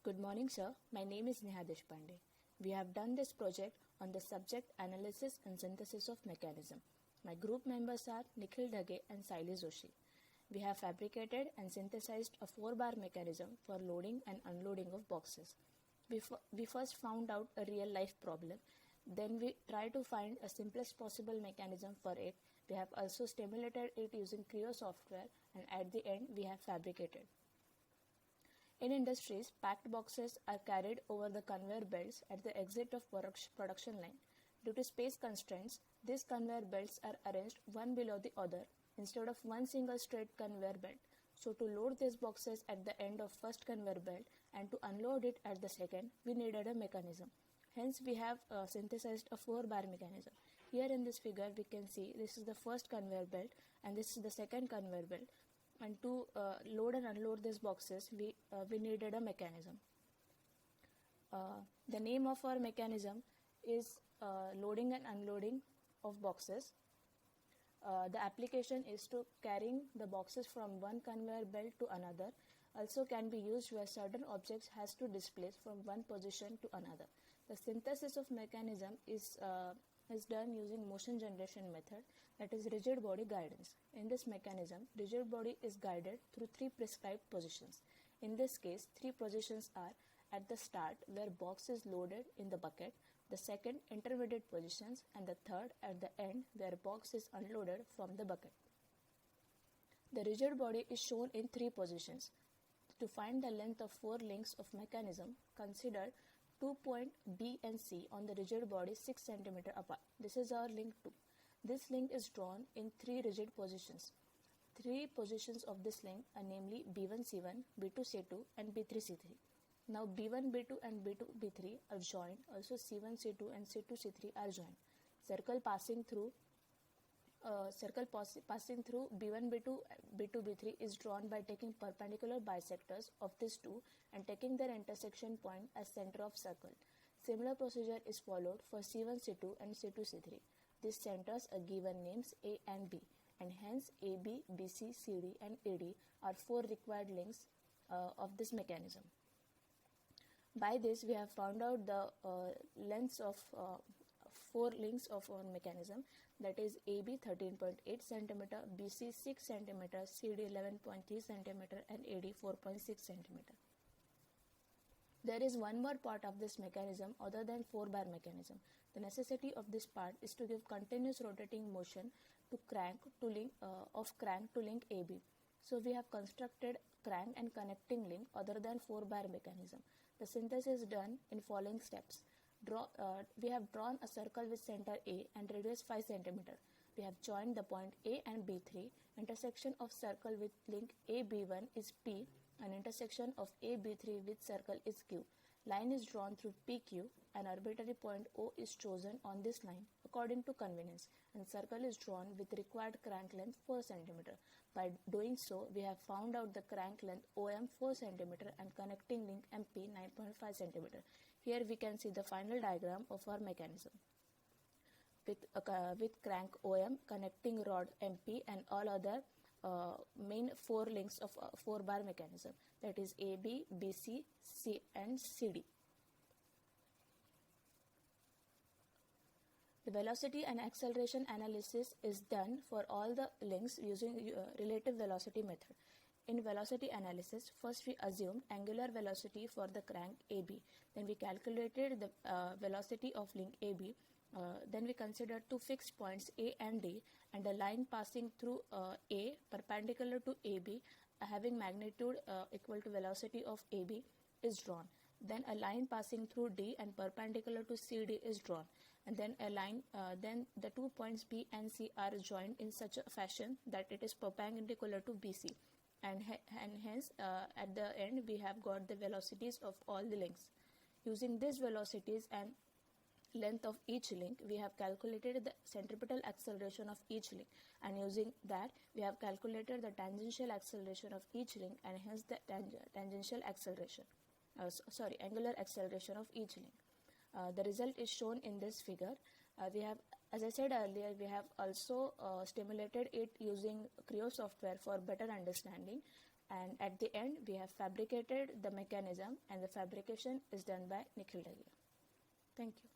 Good morning, sir. My name is Neha Deshpande. We have done this project on the subject analysis and synthesis of mechanism. My group members are Nikhil Dhage and Saili Joshi. We have fabricated and synthesized a 4-bar mechanism for loading and unloading of boxes. We first found out a real life problem. Then we try to find a simplest possible mechanism for it. We have also stimulated it using Creo software, and at the end we have fabricated. In industries, packed boxes are carried over the conveyor belts at the exit of production line. Due to space constraints, these conveyor belts are arranged one below the other instead of one single straight conveyor belt. So to load these boxes at the end of first conveyor belt and to unload it at the second, we needed a mechanism. Hence, we have synthesized a 4-bar mechanism. Here in this figure, we can see this is the first conveyor belt and this is the second conveyor belt. And to load and unload these boxes, we needed a mechanism. The name of our mechanism is loading and unloading of boxes. The application is to carrying the boxes from one conveyor belt to another. Also can be used where certain objects has to displace from one position to another. The synthesis of mechanism is done using motion generation method, that is rigid body guidance. In this mechanism, rigid body is guided through 3 prescribed positions. In this case, 3 positions are at the start where box is loaded in the bucket, the second intermediate positions, and the third at the end where box is unloaded from the bucket. The rigid body is shown in 3 positions. To find the length of 4 links of mechanism, consider 2 point B and C on the rigid body 6 cm apart. This is our link 2. This link is drawn in 3 rigid positions. 3 positions of this link are namely B1 C1, B2 C2 and B3 C3. Now B1 B2 and B2 B3 are joined. Also C1 C2 and C2 C3 are joined. Circle passing through B1 B2 B2 B3 is drawn by taking perpendicular bisectors of these two and taking their intersection point as center of circle. Similar procedure is followed for C1 C2 and C2 C3. These centers are given names A and B, and hence AB, BC, CD and AD are 4 required links of this mechanism. By this we have found out the lengths of 4 links of one mechanism, that is AB 13.8 cm, BC 6 cm, CD 11.3 cm and AD 4.6 cm. There is one more part of this mechanism other than 4-bar mechanism. The necessity of this part is to give continuous rotating motion to crank to link AB. So we have constructed crank and connecting link other than 4-bar mechanism. The synthesis is done in following steps. We have drawn a circle with center A and radius 5 cm. We have joined the point A and B3. Intersection of circle with link AB1 is P and intersection of AB3 with circle is Q. Line is drawn through PQ. An arbitrary point O is chosen on this line according to convenience, and circle is drawn with required crank length 4 cm. By doing so, we have found out the crank length OM 4 cm and connecting link MP 9.5 cm. Here we can see the final diagram of our mechanism with crank OM, connecting rod MP and all other main 4 links of 4-bar mechanism, that is AB, BC, C and CD. The velocity and acceleration analysis is done for all the links using relative velocity method. In velocity analysis, first we assumed angular velocity for the crank AB. Then we calculated the velocity of link AB. Then we considered 2 fixed points A and D and a line passing through A perpendicular to AB having magnitude equal to velocity of AB is drawn. Then a line passing through D and perpendicular to CD is drawn. And then then the 2 points B and C are joined in such a fashion that it is perpendicular to BC. And hence at the end we have got the velocities of all the links. Using these velocities and length of each link, we have calculated the centripetal acceleration of each link, and using that we have calculated the tangential acceleration of each link and hence the angular acceleration of each link. The result is shown in this figure. We have, as I said earlier, we have also stimulated it using Creo software for better understanding. And at the end, we have fabricated the mechanism, and the fabrication is done by Nikhil Dahiya. Thank you.